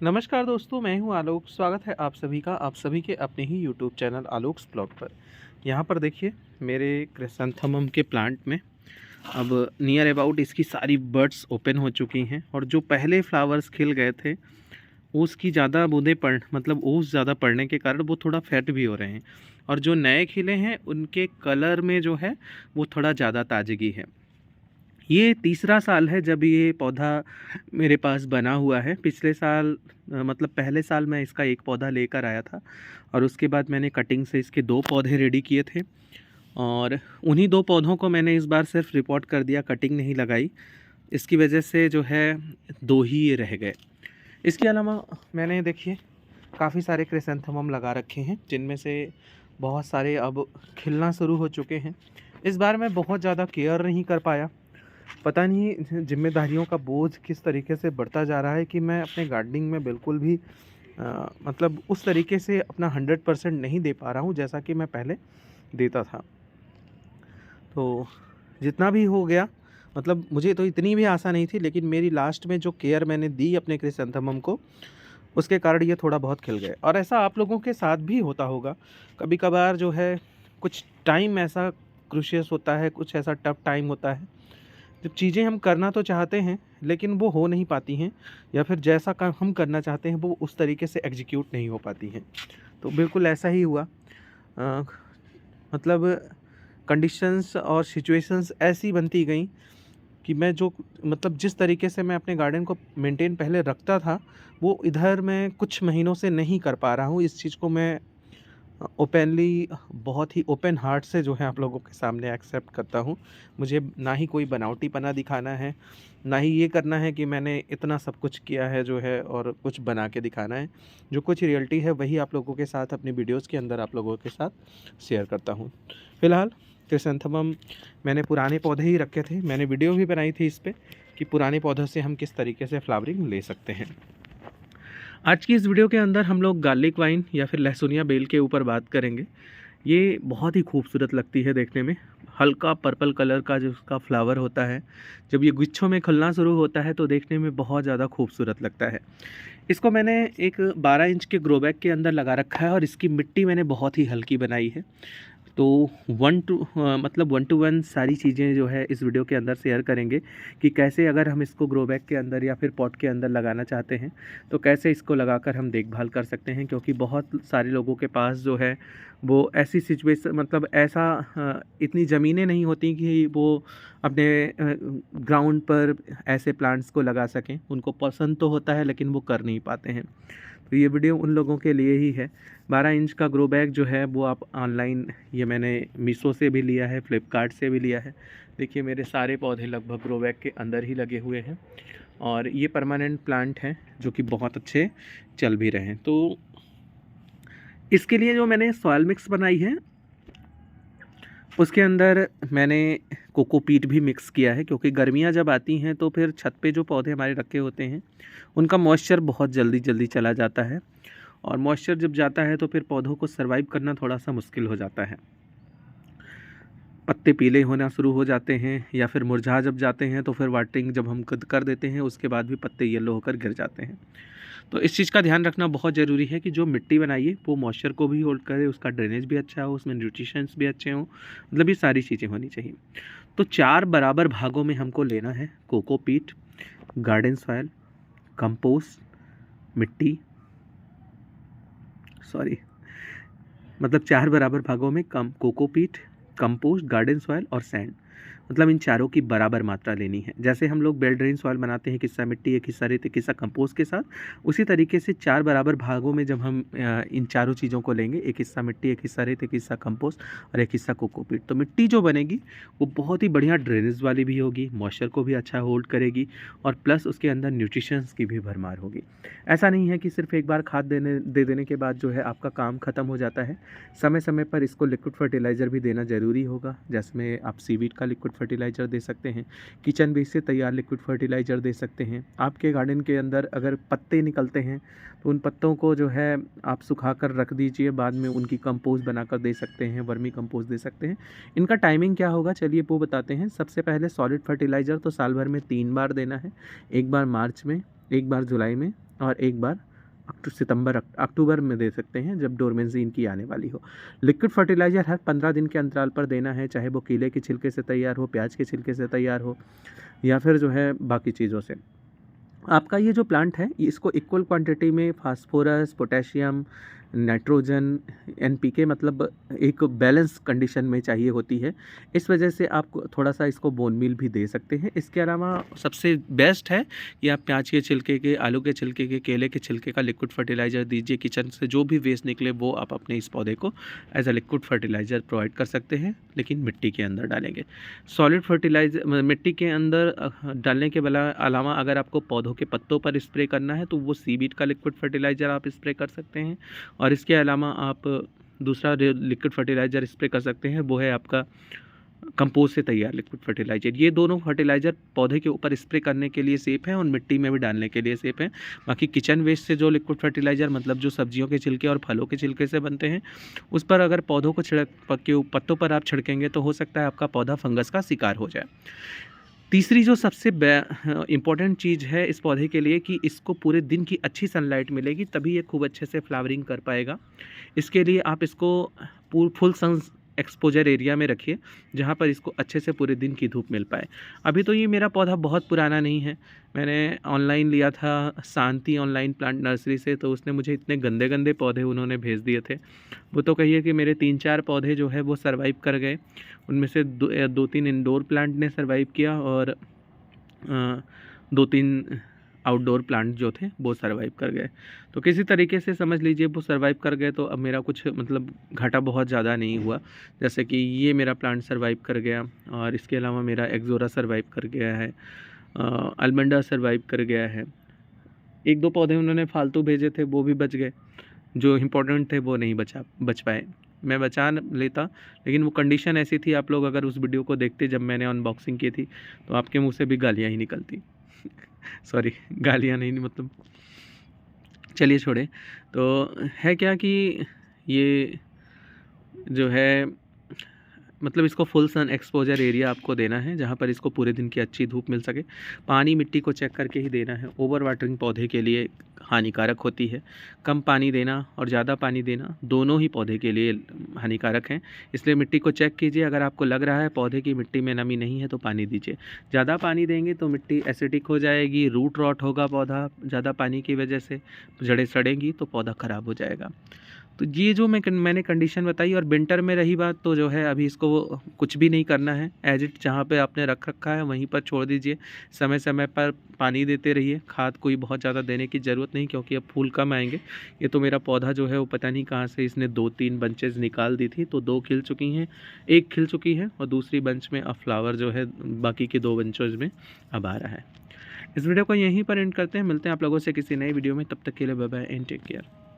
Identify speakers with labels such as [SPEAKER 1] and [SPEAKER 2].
[SPEAKER 1] नमस्कार दोस्तों, मैं हूं आलोक। स्वागत है आप सभी का आप सभी के अपने ही यूट्यूब चैनल आलोक्स ब्लॉग पर। यहाँ पर देखिए, मेरे क्रिसैंथेमम के प्लांट में अब नियर अबाउट इसकी सारी बड्स ओपन हो चुकी हैं और जो पहले फ्लावर्स खिल गए थे उसकी ज़्यादा बूंदें पड़ मतलब ओस ज़्यादा पड़ने के कारण वो थोड़ा फेड भी हो रहे हैं और जो नए खिले हैं उनके कलर में जो है वो थोड़ा ज़्यादा ताजगी है। ये तीसरा साल है जब ये पौधा मेरे पास बना हुआ है। पिछले साल मतलब पहले साल मैं इसका एक पौधा लेकर आया था और उसके बाद मैंने कटिंग से इसके 2 पौधे रेडी किए थे और उन्हीं 2 पौधों को मैंने इस बार सिर्फ रिपोर्ट कर दिया, कटिंग नहीं लगाई। इसकी वजह से जो है 2 ही ये रह गए। इसके अलावा मैंने देखिए काफ़ी सारे क्रिसैंथेमम लगा रखे हैं जिनमें से बहुत सारे अब खिलना शुरू हो चुके हैं। इस बार मैं बहुत ज़्यादा केयर नहीं कर पाया। पता नहीं ज़िम्मेदारियों का बोझ किस तरीके से बढ़ता जा रहा है कि मैं अपने गार्डनिंग में बिल्कुल भी मतलब उस तरीके से अपना 100% नहीं दे पा रहा हूँ जैसा कि मैं पहले देता था। तो जितना भी हो गया, मतलब मुझे तो इतनी भी आशा नहीं थी, लेकिन मेरी लास्ट में जो केयर मैंने दी अपने क्रिसैंथेमम को, उसके कारण ये थोड़ा बहुत खिल गए। और ऐसा आप लोगों के साथ भी होता होगा। कभी कभार जो है कुछ टाइम ऐसा क्रूशियस होता है, कुछ ऐसा टफ टाइम होता है जब चीज़ें हम करना तो चाहते हैं लेकिन वो हो नहीं पाती हैं, या फिर जैसा काम हम करना चाहते हैं वो उस तरीके से एग्जीक्यूट नहीं हो पाती हैं। तो बिल्कुल ऐसा ही हुआ। अ, मतलब कंडीशंस और सिचुएशंस ऐसी बनती गई कि मैं जो मतलब जिस तरीके से मैं अपने गार्डन को मेंटेन पहले रखता था, वो इधर मैं कुछ महीनों से नहीं कर पा रहा हूँ। इस चीज़ को मैं ओपनली, बहुत ही ओपन हार्ट से जो है आप लोगों के सामने एक्सेप्ट करता हूँ। मुझे ना ही कोई बनावटीपना दिखाना है, ना ही ये करना है कि मैंने इतना सब कुछ किया है जो है और कुछ बना के दिखाना है। जो कुछ रियलिटी है वही आप लोगों के साथ अपनी वीडियोज़ के अंदर आप लोगों के साथ शेयर करता हूँ। फ़िलहाल क्रिसैंथेमम मैंने पुराने पौधे ही रखे थे। मैंने वीडियो भी बनाई थी इस पे कि पुराने पौधों से हम किस तरीके से फ्लावरिंग ले सकते हैं। आज की इस वीडियो के अंदर हम लोग गार्लिक वाइन या फिर लहसुनिया बेल के ऊपर बात करेंगे। ये बहुत ही खूबसूरत लगती है देखने में। हल्का पर्पल कलर का जो उसका फ्लावर होता है, जब ये गुच्छों में खुलना शुरू होता है तो देखने में बहुत ज़्यादा खूबसूरत लगता है। इसको मैंने एक 12 इंच के ग्रो बैग के अंदर लगा रखा है और इसकी मिट्टी मैंने बहुत ही हल्की बनाई है। तो 1 टू 1 सारी चीज़ें जो है इस वीडियो के अंदर शेयर करेंगे कि कैसे अगर हम इसको ग्रो बैग के अंदर या फिर पॉट के अंदर लगाना चाहते हैं तो कैसे इसको लगाकर हम देखभाल कर सकते हैं। क्योंकि बहुत सारे लोगों के पास जो है वो ऐसी सिचुएशन मतलब ऐसा इतनी ज़मीनें नहीं होती कि वो अपने ग्राउंड पर ऐसे प्लांट्स को लगा सकें। उनको पसंद तो होता है लेकिन वो कर नहीं पाते हैं। तो ये वीडियो उन लोगों के लिए ही है। 12 इंच का ग्रो बैग जो है वो आप ऑनलाइन, ये मैंने मीशो से भी लिया है, फ्लिपकार्ट से भी लिया है। देखिए मेरे सारे पौधे लगभग ग्रो बैग के अंदर ही लगे हुए हैं और ये परमानेंट प्लांट हैं जो कि बहुत अच्छे चल भी रहे हैं। तो इसके लिए जो मैंने सॉइल मिक्स बनाई है उसके अंदर मैंने कोकोपीट भी मिक्स किया है, क्योंकि गर्मियाँ जब आती हैं तो फिर छत पे जो पौधे हमारे रखे होते हैं उनका मॉइस्चर बहुत जल्दी जल्दी चला जाता है और मॉइस्चर जब जाता है तो फिर पौधों को सर्वाइव करना थोड़ा सा मुश्किल हो जाता है। पत्ते पीले होना शुरू हो जाते हैं या फिर मुरझा जब जाते हैं तो फिर वाटरिंग जब हम कर देते हैं उसके बाद भी पत्ते येलो होकर गिर जाते हैं। तो इस चीज़ का ध्यान रखना बहुत ज़रूरी है कि जो मिट्टी बनाइए वो मॉइस्चर को भी होल्ड करे, उसका ड्रेनेज भी अच्छा हो, उसमें न्यूट्रिशंस भी अच्छे हों, मतलब ये सारी चीज़ें होनी चाहिए। तो 4 बराबर भागों में हमको लेना है कोकोपीट, गार्डन सॉइल, कंपोस्ट, मिट्टी, सॉरी मतलब 4 बराबर भागों में कोकोपीट, कंपोस्ट, गार्डन सॉइल और सैंड, मतलब इन चारों की बराबर मात्रा लेनी है। जैसे हम लोग बेल ड्रेन सॉइल बनाते हैं, एक हिस्सा मिट्टी, एक हिस्सा रेत, एक हिस्सा कंपोस्ट के साथ, उसी तरीके से 4 बराबर भागों में जब हम इन चारों चीज़ों को लेंगे, एक हिस्सा मिट्टी, एक हिस्सा रेत, एक हिस्सा कंपोस्ट और एक हिस्सा कोकोपीट, तो मिट्टी जो बनेगी वो बहुत ही बढ़िया ड्रेनेज वाली भी होगी, मॉइस्चर को भी अच्छा होल्ड करेगी और प्लस उसके अंदर न्यूट्रिशंस की भी भरमार होगी। ऐसा नहीं है कि सिर्फ एक बार खाद दे देने के बाद जो है आपका काम ख़त्म हो जाता है। समय समय पर इसको लिक्विड फर्टिलाइज़र भी देना ज़रूरी होगा, जिसमें आप सीवीड का लिक्विड फर्टिलाइज़र दे सकते हैं, किचन वेस्ट से तैयार लिक्विड फर्टिलाइज़र दे सकते हैं। आपके गार्डन के अंदर अगर पत्ते निकलते हैं तो उन पत्तों को जो है आप सुखा कर रख दीजिए, बाद में उनकी कंपोस्ट बनाकर दे सकते हैं, वर्मी कंपोस्ट दे सकते हैं। इनका टाइमिंग क्या होगा चलिए वो बताते हैं। सबसे पहले सॉलिड फर्टिलाइज़र तो साल भर में 3 बार देना है, एक बार मार्च में, एक बार जुलाई में और एक बार अक्टूबर में दे सकते हैं, जब डोरमेंसी इनकी आने वाली हो। लिक्विड फर्टिलाइज़र हर 15 दिन के अंतराल पर देना है, चाहे वो केले के छिलके से तैयार हो, प्याज के छिलके से तैयार हो, या फिर जो है बाकी चीज़ों से। आपका ये जो प्लांट है, इसको इक्वल क्वांटिटी में फास्फोरस, पोटेशियम, नाइट्रोजन, एनपीके, मतलब एक बैलेंस कंडीशन में चाहिए होती है। इस वजह से आप थोड़ा सा इसको बोन मील भी दे सकते हैं। इसके अलावा सबसे बेस्ट है कि आप प्याज के छिलके के, आलू के छिलके के, केले के छिलके का लिक्विड फर्टिलाइज़र दीजिए। किचन से जो भी वेस्ट निकले वो आप अपने इस पौधे को as a liquid fertilizer provide कर सकते हैं, लेकिन मिट्टी के अंदर डालेंगे। सॉलिड फर्टिलाइज़र मिट्टी के अंदर डालने के अलावा अगर आपको पौधों के पत्तों पर स्प्रे करना है तो वो सीवीड का लिक्विड फर्टिलाइज़र आप स्प्रे कर सकते हैं। और इसके अलावा आप दूसरा लिक्विड फर्टिलाइज़र स्प्रे कर सकते हैं, वो है आपका कंपोस्ट से तैयार लिक्विड फर्टिलाइज़र। ये दोनों फर्टिलाइज़र पौधे के ऊपर स्प्रे करने के लिए सेफ़ हैं और मिट्टी में भी डालने के लिए सेफ़ हैं। बाकी किचन वेस्ट से जो लिक्विड फर्टिलाइज़र, मतलब जो सब्जियों के छिलके और फलों के छिलके से बनते हैं, उस पर अगर पौधों को पत्तों पर आप छिड़केंगे तो हो सकता है आपका पौधा फंगस का शिकार हो जाए। तीसरी जो सबसे इम्पॉर्टेंट चीज़ है इस पौधे के लिए कि इसको पूरे दिन की अच्छी सनलाइट मिलेगी, तभी ये खूब अच्छे से फ्लावरिंग कर पाएगा। इसके लिए आप इसको फुल सन एक्सपोजर एरिया में रखिए, जहाँ पर इसको अच्छे से पूरे दिन की धूप मिल पाए। अभी तो ये मेरा पौधा बहुत पुराना नहीं है, मैंने ऑनलाइन लिया था शांति ऑनलाइन प्लांट नर्सरी से, तो उसने मुझे इतने गंदे गंदे पौधे उन्होंने भेज दिए थे। वो तो कहिए कि मेरे 3-4 पौधे जो है वो सर्वाइव कर गए। उनमें से 2-3 इंडोर प्लांट ने सर्वाइव किया और 2-3 आउटडोर प्लांट जो थे वो सर्वाइव कर गए। तो किसी तरीके से समझ लीजिए वो सर्वाइव कर गए, तो अब मेरा कुछ मतलब घाटा बहुत ज़्यादा नहीं हुआ। जैसे कि ये मेरा प्लांट सर्वाइव कर गया, और इसके अलावा मेरा एक्सोरा सर्वाइव कर गया है, अल्मंडा सर्वाइव कर गया है। 1-2 पौधे उन्होंने फालतू भेजे थे, वो भी बच गए। जो इम्पोर्टेंट थे वो नहीं बच पाए। मैं बचा लेता, लेकिन वो कंडीशन ऐसी थी, आप लोग अगर उस वीडियो को देखते जब मैंने अनबॉक्सिंग की थी, तो आपके मुंह से भी गालियाँ ही निकलती। सॉरी, गालियाँ नहीं, मतलब चलिए छोड़े। तो है क्या कि ये जो है, मतलब इसको फुल सन एक्सपोजर एरिया आपको देना है, जहाँ पर इसको पूरे दिन की अच्छी धूप मिल सके। पानी मिट्टी को चेक करके ही देना है, ओवर वाटरिंग पौधे के लिए हानिकारक होती है। कम पानी देना और ज़्यादा पानी देना दोनों ही पौधे के लिए हानिकारक हैं, इसलिए मिट्टी को चेक कीजिए। अगर आपको लग रहा है पौधे की मिट्टी में नमी नहीं है तो पानी दीजिए। ज़्यादा पानी देंगे तो मिट्टी एसिडिक हो जाएगी, रूट रॉट होगा पौधा ज़्यादा पानी की वजह से, जड़ें सड़ेंगी तो पौधा ख़राब हो जाएगा। तो ये जो मैंने कंडीशन बताई। और विंटर में रही बात, तो जो है अभी इसको कुछ भी नहीं करना है, एज इट जहाँ पे आपने रख रखा है वहीं पर छोड़ दीजिए। समय समय पर पानी देते रहिए, खाद कोई बहुत ज़्यादा देने की ज़रूरत नहीं, क्योंकि अब फूल कम आएंगे। ये तो मेरा पौधा जो है वो पता नहीं कहाँ से इसने 2-3 बंचेज निकाल दी थी, तो 2 खिल चुकी हैं, 1 खिल चुकी है और दूसरी बंच में अब फ्लावर जो है बाकी के 2 बंचोज में अब आ रहा है। इस वीडियो को यहीं पर एंड करते हैं, मिलते हैं आप लोगों से किसी नई वीडियो में, तब तक के लिए bye bye and take care.